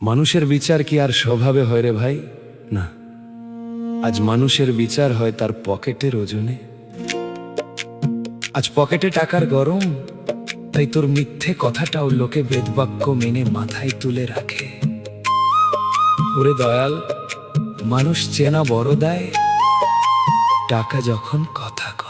মানুষের বিচার কি আর স্বভাবে হয় রে ভাই? না, আজ মানুষের বিচার হয় তার পকেটের ওজনে। আজ পকেটে টাকার গরম, তাই তোর মিথ্যে কথাটাও লোকে বেদবাক্য মেনে মাথায় তুলে রাখে। ওরে দয়াল, মানুষ চেনা বড় দায়, টাকা যখন কথা কয়।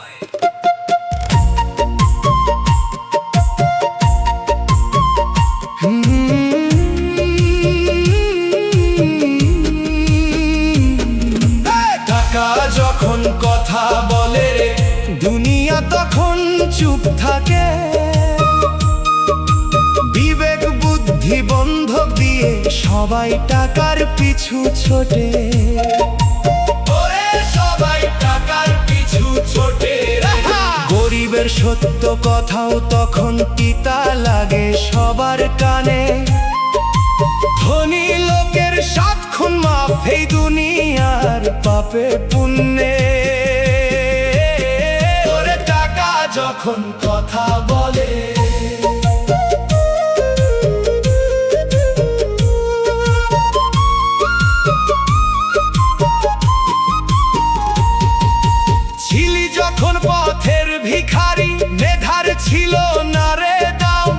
টাকা যখন কথা বলে রে, দুনিয়া তখন চুপ থাকে। বিবেক বুদ্ধি বন্ধক দিয়ে সবাই টাকার পিছু ছোটে। ওরে সবাই টাকার পিছু ছোটে। গরিবের সত্য কথাও তখন তিতা লাগে সবার কানে। ধনী লোকের 7 খুন মাফ এই দুনিয়ার পাপে পুণ্যে। ওরে টাকা যখন কথা বলে, ছিলি যখন পথের ভিখারি, মেধার ছিল না রে দাম।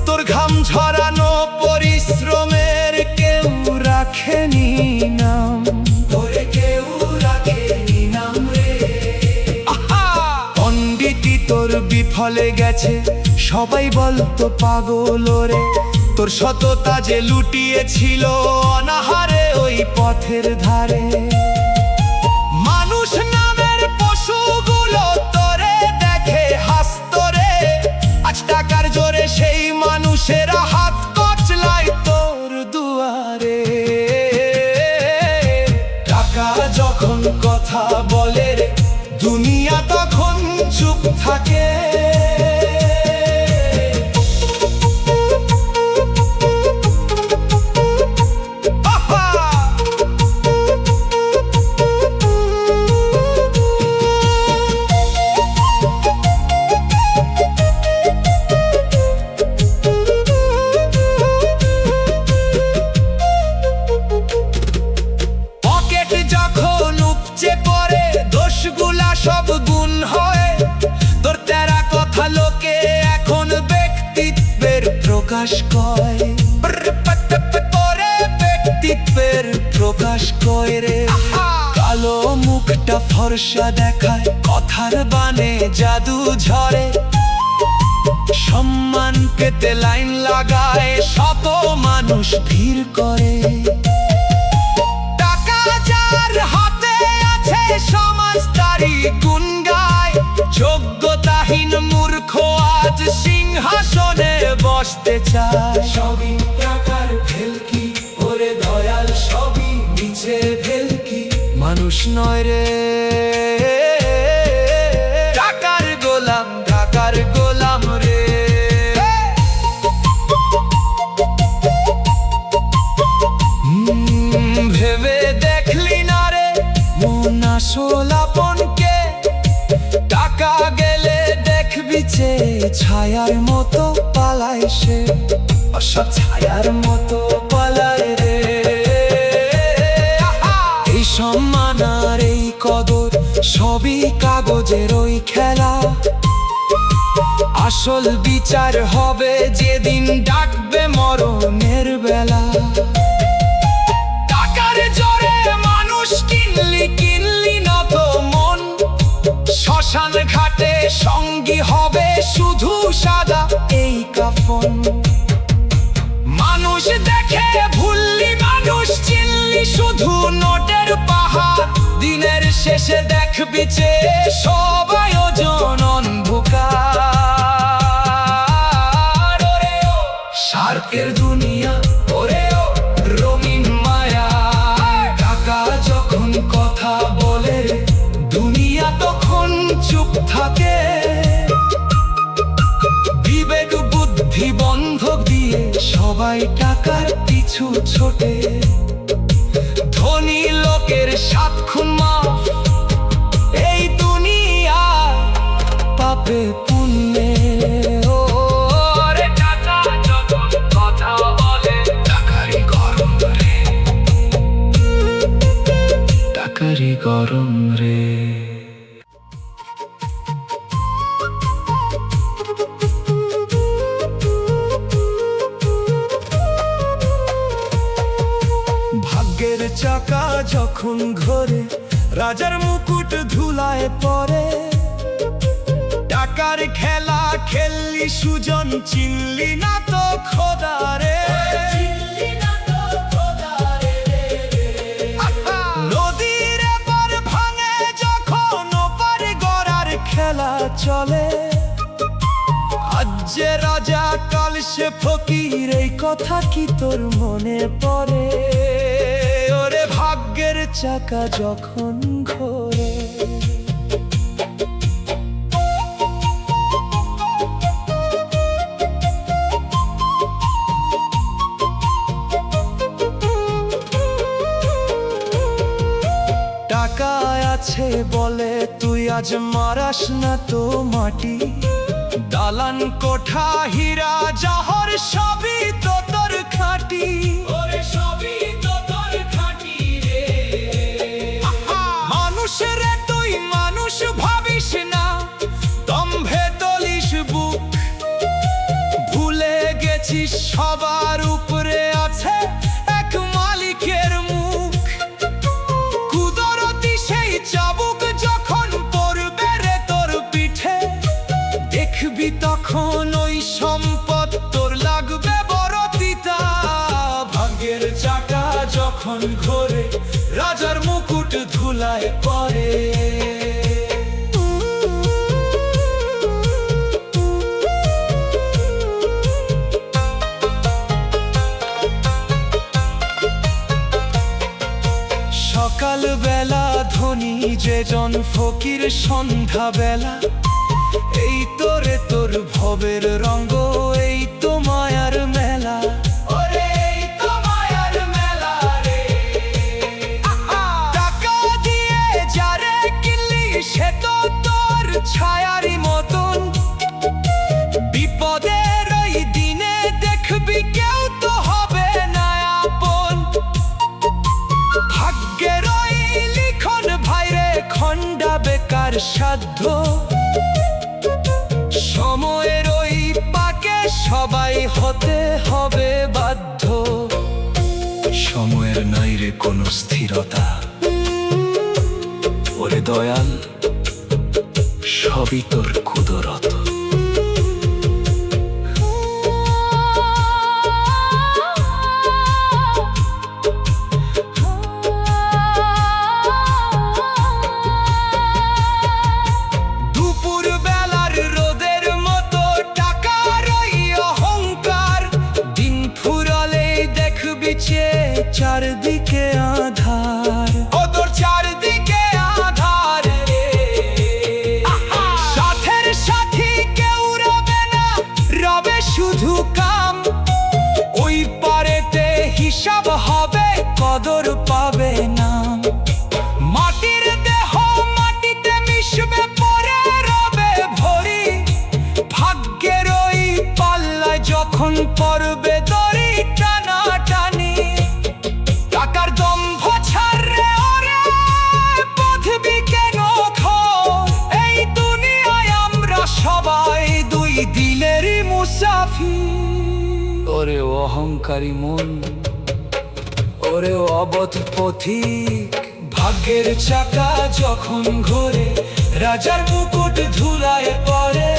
তোর ঘাম ঝরানো পরিশ্রমের কেউ রাখেনি নাম। তোরে কেউ রাখেনি নাম রে। পণ্ডিতি তোর বিফলে গেছে, সবাই বলতো পাগল রে। তোর সততা যে লুটিয়েছিল অনাহারে ওই পথের ধারে। মানুষ নামের পশুগুলো তোরে দেখে হাসতো রে। আজ টাকার জোরে সেই মানুষেরা হাত কচলায় তোর দুয়ারে। টাকা যখন কথা বলে রে, দুনিয়া তখন চুপ থাকে। দোষগুলা সব গুণ হয় তোর। তেরা কথা লোকে এখন ব্যক্তিত্বের প্রকাশ কয়। তোরে ব্যক্তিত্বের প্রকাশ কয় রে। কালো মুখটা ফর্সা দেখায়, কথার বানে জাদু ঝরে। সম্মান পেতে লাইন লাগায়, শত মানুষ ভিড় করে। টাকা যার হাতে আছে সমাজ তারই গুণ গায়। যোগ্যতাহীন মূর্খ আজ সিংহাসনে বসতে চায়। সবই টাকার ভেলকি, ওরে দয়াল সবই নিচে ভেলকি। মানুষ নয় রে টাকার গোলাম, টাকার গোলাম রে। ভেবে দেখলি না রে মন আসল আপনকে। টাকা গেলে দেখবি যে ছায়ার মতো পালায় সে। অসৎ ছায়ার মতো পালায় রে। এই সম্মান আর এই কদর সবই কাগজের ওই খেলা। আসল বিচার হবে যেদিন ডাকবে মরণের বেলা। টাকার জোরে মানুষ কিনলি নত মন। শ্মশান ঘাটে সঙ্গী হবে শুধু সাদা এই কাফন। মানুষ দেখে ভুললি, মানুষ চিনলি শুধু নোটের পাহাড়। দিনের শেষে দেখবি যে সব আয়োজন অন্ধকার। সার্কের দুনিয়া ওরেও রঙিন মায়া। টাকা যখন কথা বলে, দুনিয়া তখন চুপ থাকে। বিবেক বুদ্ধি বন্ধক দিয়ে সবাই টাকার পিছু ছোটে। ধনী লোকের 7 খুন মাফ এই দুনিয়া পাপে পুণ্যে। ওরে টাকা যখন কথা বলে, টাকারই গরম। গরম রে। ভাগ্যের চাকা যখন ঘোরে, রাজার মুকুট ধুলায় পড়ে। টাকার খেলা খেললি সুজন, চিনলি না তো খোদা রে। নদীর এপার ভাঙে যখন ওপার গড়ার খেলা চলে। আজ যে রাজা কাল সে ফকির, এই কথা কি তোর মনে পড়ে? ওরে ভাগ্যের চাকা যখন ঘোরে। টাকা আছে বলে তুই আজ মারাস না তো মাটি। দালান কোঠা হীরা জহর সবই তো তোর খাঁটি। ওরে সবই তো তোর খাঁটি রে। মানুষ রে তুই মানুষ ভাবিস না, দম্ভে তলিস বুক। ভুলে গেছিস সবার উপরে আছে এক মালিকের মুখ। কুদরতি সেই চাবুক যখন পড়বে রে তোর পিঠে, দেখবি তখন ওই সম্পদ তোর লাগবে বড় তিতা। ভাগ্যের চাকা যখন ঘোরে, রাজার মুকুট ধুলায় পড়ে। সকাল বেলা ধনী যে জন, ফকির সন্ধ্যা বেলা। এই তোরে তোর ভবের রঙ্গ, এই তো মায়ার মেলা। ওরে এই তো মায়ার মেলা রে। টাকা দিয়ে যারে কিনলি সে তো তোর ছায়ারি মতন। বিপদের ওই দিনে দেখবি কেউ তো হবে না আপন। ভাগ্যের ওই লিখন ভাইরে খন্ডা বেকার সাধ্য। সময়ের ওই পাকে সবাই হতে হবে বাধ্য। সময়ের নাই রে কোনো স্থিরতা, ওরে দয়াল সবই তোর কুদরত। চারদিকে আধার, ওদের চারদিকে আধার রে। সাথের সাথী কেউ রবে না, রবে শুধু কাম। ওই পারেতে হিসাব হবে, কদর পাবে না। মাটির দেহ মাটিতে মিশবে, পরে রবে ভরি। ভাগ্যের ওই পাল্লায় যখন পড়বে দড়ি টানা টানি। টাকার দম্ভ ছাড়রে ওরে পথবি কেন খোর। এই দুনিয়ায় আমরা সবাই দুই দিলেরই মুসাফির। ওরে অহংকারী মন, ওরে অবধ পথিক। ভাগ্যের চাকা যখন ঘোরে, রাজার মুকুট ধুলায় পড়ে।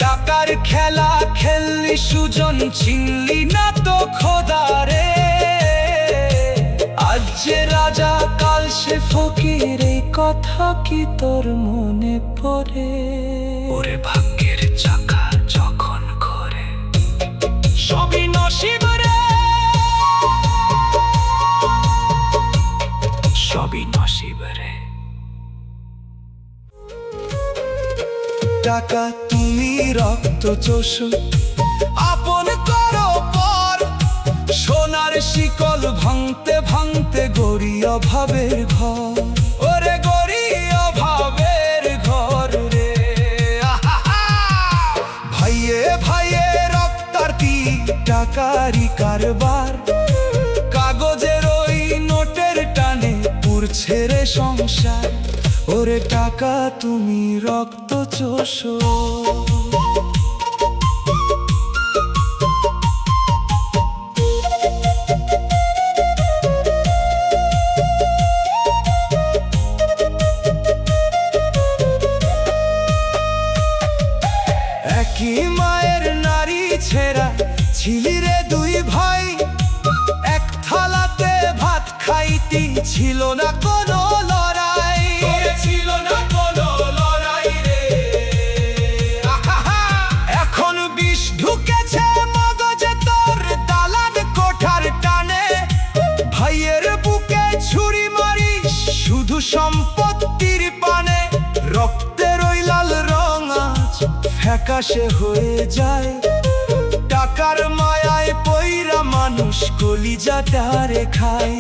টাকার খেলা খেললি সুজন, চিনলি না তো খোদা রে। আজ যে রাজা কাল সে ফকির, এই কথা কি তোর মনে পড়ে? ওরে ভাগ্যের চাকা যখন ঘোরে, সবই নসিব রে। সবই নসিব রে। টাকা তুমি রক্ত চোষো, আপন করো পর। সোনার শিকল ভাঙতে ভাঙতে গড়ি অভাবের ঘর। ওরে গড়ি অভাবের ঘর রে। ভাইয়ে ভাইয়ে রক্তার্থী, টাকারই কারবার। কাগজের ওই নোটের টানে পুর ছেড়ে সংসার, ওরে টাকা তুমি রক্ত চোষো। একই মায়ের নারী ছেঁড়া ছিলি রে দুই ভাই, এক থালাতে ভাত খাইতি ছিল না কোনো লড়াই, ছিল না কোনো লড়াই রে। এখন বিষ ঢুকেছে মগজে তোর দালান কোঠার টানে, ভাইয়ের বুকে ছুরি মারিস শুধু সম্পত্তির পানে, রক্তের ওই লাল রং আজ ফ্যাকাশে হয়ে যায়, টাকার মায়ায় পইরা মানুষ কলিজাটারে খায়।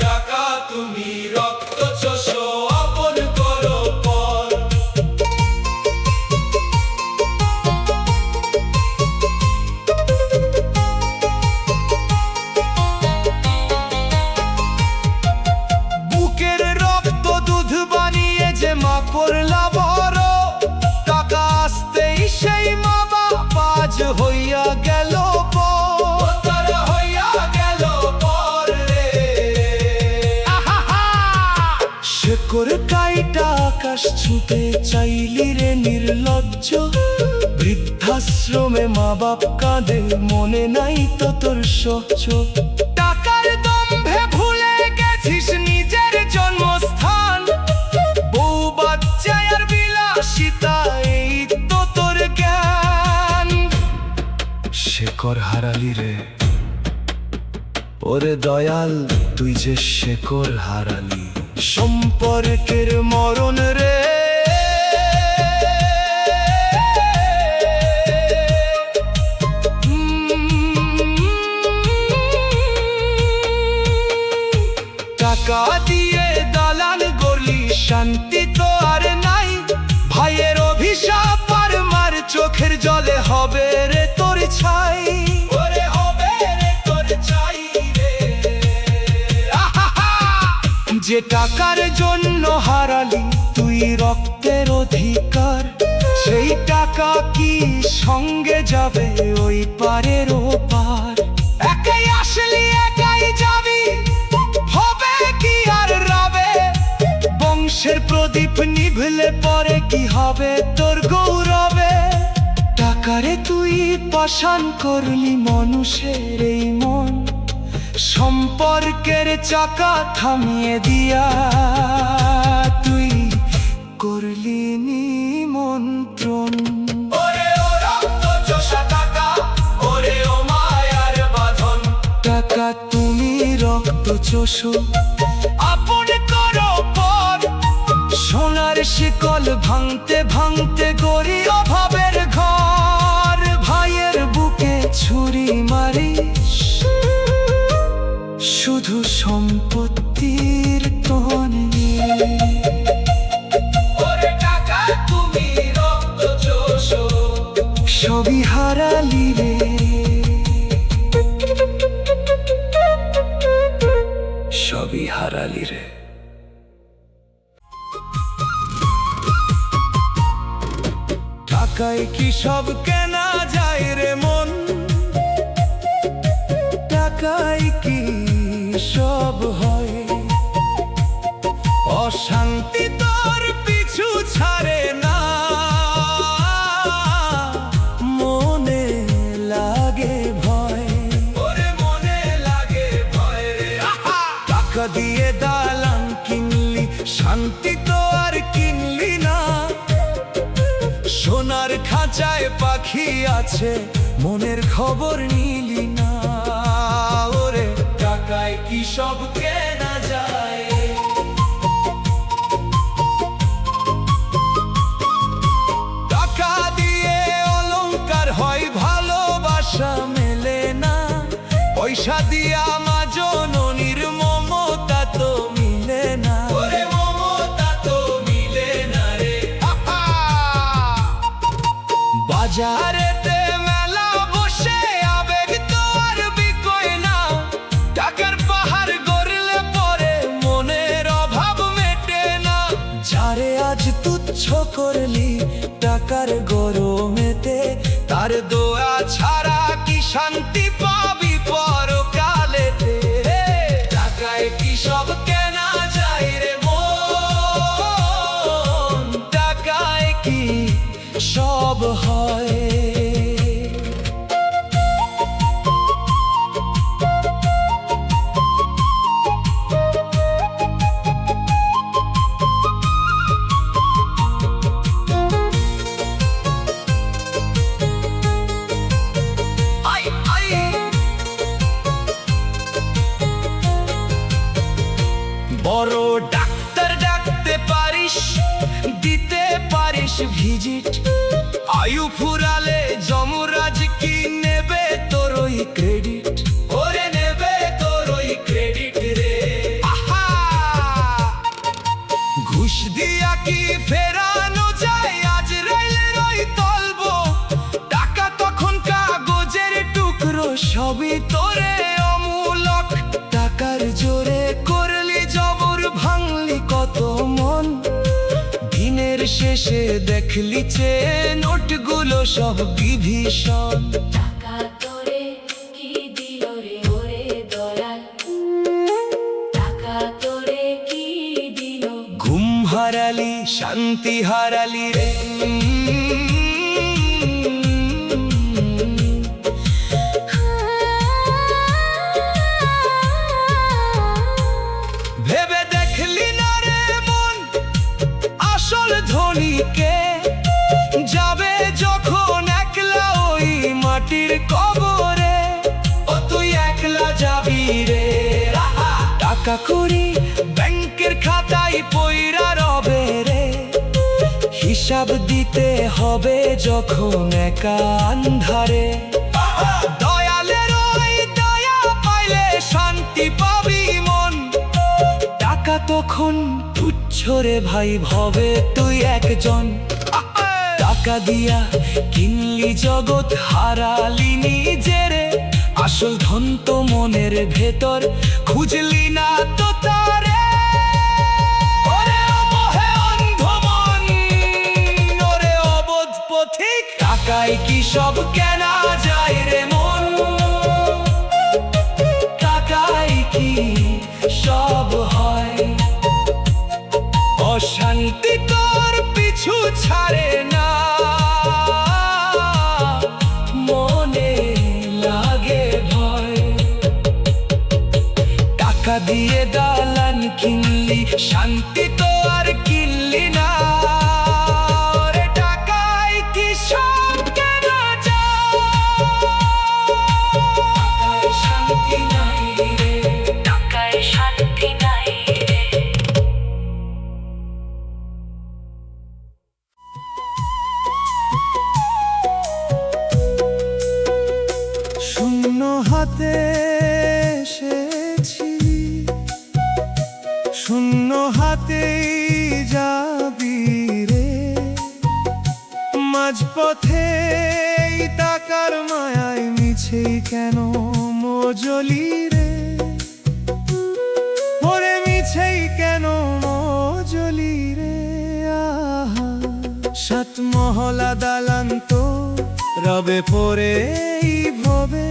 টাকা তুমি রক্ত চোষো, আপন করো পর। বুকের রক্ত দুধ বানিয়ে যে মা করলা বড়, টাকা আসতেই সেই মা বাপ আজ হইয়া গেল শেকড় কাইটা আকাশ ছুঁতে চাইলি রে নির্লজ্জ, বৃদ্ধাশ্রমে মা বাপ কাঁদে মনে নাই তো তোর সহ্য। টাকার দম্ভে ভুলে গেছিস নিজের জন্মস্থান, বউ বাচ্চা আর বিলাসিতা এই তো তোর জ্ঞান। শেকড় হারালি রে ওরে দয়াল, তুই যে শেকড় হারালি, সম্পর্কের মরণ রে। টাকা দিয়ে দালান গড়লি, শান্তি তো আর নাই, ভাইয়ের অভিশাপ আর মার চোখের জলে হবে রে তোর ছাই, ওরে হবে রে তোর ছাই রে। যে টাকার জন্য হারালি তুই রক্তের অধিকার, সেই টাকা কি সঙ্গে যাবে ওই পারের ওপার? একাই আসলি একাই যাবি, হবে কি আর রবে? বংশের প্রদীপ নিভলে পরে কি হবে তোর গৌরবে? টাকারে তুই পাষাণ করলি মানুষের এই মন, সম্পর্কের চাকা থামিয়ে দিয়া তুই করলি নিমন্ত্রণ। ওরে ও রক্ত চোষা টাকা, ওরে ও মায়ার বাঁধন, টাকা তুমি রক্ত চোষো, আপন করো পর। সোনার শিকল ভাঙতে ভাঙতে গড়ি অভাবের ঘর, ভাইয়ের বুকে ছুরি মারিস শুধু সম্পত্তির টনে। ওরে টাকা তুমি রক্ত চোষো, সবই হারালি রে, সবই হারালি রে। টাকায় কি সব কেনা যায় রে মন, টাকায় কি সব হয়? অশান্তি তোর পিছু ছাড়ে না, মনে লাগে ভয়, ওরে মনে লাগে ভয় রে। টাকা দিয়ে দালান কিনলি, শান্তি তো আর কিনলি না। সোনার খাঁচায় পাখি আছে, মনের খবর নিলি না। ওরে টাকায় কি সব কেনা যায়? টাকা দিয়ে অলংকার হয়, ভালোবাসা মেলে না। পয়সা দিয়া মা জননীর মমতা তো মিলে না, ওরে মমতা তো মিলে না রে। বাজারেতে মেলা বসে আবেগ তো আর বিকোয় না, টাকার পাহাড় গড়লে পরে মনের ডিজিট। আয়ু ফুরালে যমরাজ কি নেবে তোর ওই ক্রেডিট, ওরে নেবে তোর ওই ক্রেডিট রে। আহা! ঘুষ দিয়া কি ফেরানো যায় আজ রেলের ওই তলব, টাকা তখন কাগজের টুকরো সবই তোরে অমূলক। টাকার জোরে করলি জবর ভাঙলি কত মন, দিনের শেষে দেখলি চেয়ে নোটগুলো সব বিভীষণ। টাকা তোরে কি দিল রে ওরে দয়াল, টাকা তোরে কি দিল। ঘুম হারালি শান্তি হারালি রে। ভেবে দেখলি না রে মন আসল ধনীকে, যাবে যখন একলা ওই মাটির কবরে, ও তুই একলা যাবি রে। আহা! টাকা করি ব্যাংকের খাতায় পয়রা রবে রে, হিসাব দিতে হবে যখন একা আন্ধারে। দয়ালের ওই দয়া পাইলে শান্তি পাবি মন, টাকা তখন তুচ্ছ রে ভাই ভবে তুই একজন। টাকা দিয়া কিনলি জগৎ হারালি নিজেরে, আসল ধন তো মনের ভেতর খুঁজলি না তো তারে। ওরে অবহে অন্ধ মন, ওরে অবোধ পথিক, টাকায় কি সব কেনা যায় রে মন, টাকায় কি সব হয়। অশান্তি তোর পিছু ছাড়ে না, মনে লাগে ভয়। টাকা দিয়ে দালান কিনলি শান্তি তো আর কিনলি না, ওরে টাকায় কি সব কেনা যায়। টাকায় শান্তি নাই রে, টাকায় শান্তি নাই রে। শূন্য হাতে এসেছি, শূন্য হাতেই যাবি রে। মাঝপথে টাকার মায়ায় মিছেই কেন মজলি রে, ওরে মিছেই কেন মজলি রে। আহা! সাত মহলা দালান তো রবে পরে ভবে,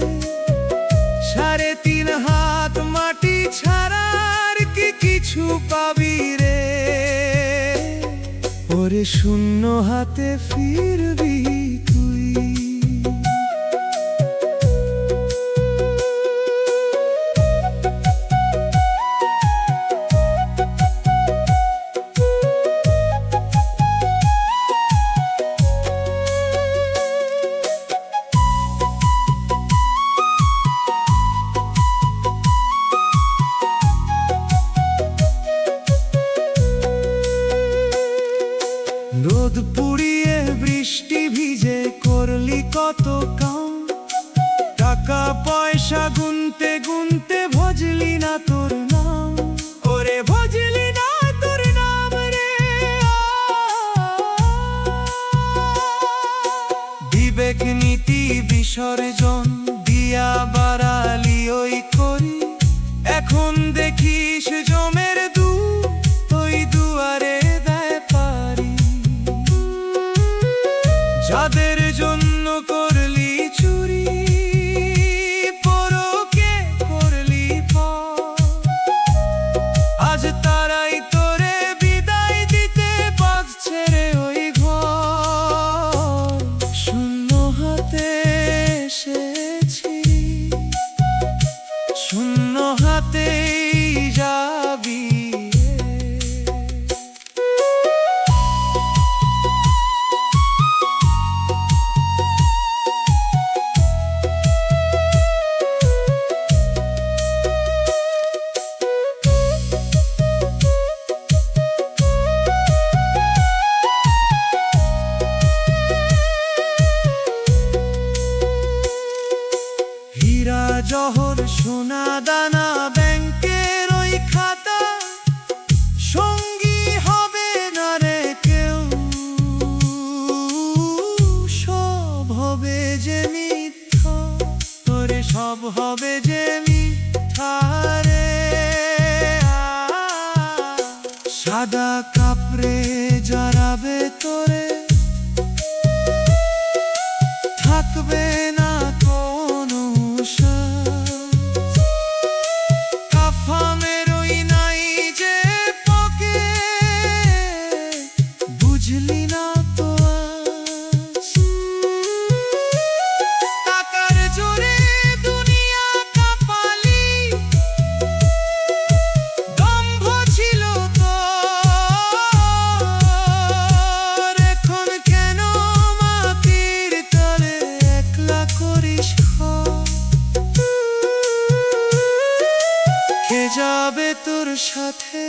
3.5 হাত মাটি ছাড়ার কি কিছু পাবি রে, ওরে শূন্য হাতে ফিরবি তুই। রোদ পুড়িয়ে বৃষ্টি ভিজে করলি কত কাম, টাকা পয়সা গুনতে গুনতে ভজলি না তোর নাম, ওরে ভজলি না তোর নাম রে। বিবেক নীতি বিসর্জন দিয়া বাড়ালি ওই করি, এখন দেখিস জমের ওই দুয়ারে দেয় পারি। যাদের জন্য করলি চুরি, পরকে করলি পর, আজ তারাই তোরে বিদায় দিতে পথ ছেড়ে ওই ঘর। শূন্য হাতে এসেছি, শূন্য হাতেই যাবি রে। সোনা দানা ব্যাংকের ওই খাতা সঙ্গী হবে না রে কেউ, সব হবে যে মিথ্যা, তোরে সব হবে যে মিথ্যা রে। সাদা কাপড়ে জড়াবে তোরে, থাকবে না কোনো সাজ, কাফানের ওই নাই যে পকে, বুঝলি না তো আজ। টাকার জোরে দুনিয়া কাঁপালি, দম্ভ ছিল তোর, এখন কেন মাটির তলে একলা করিস ঘর? কে যাবে তোর সাথে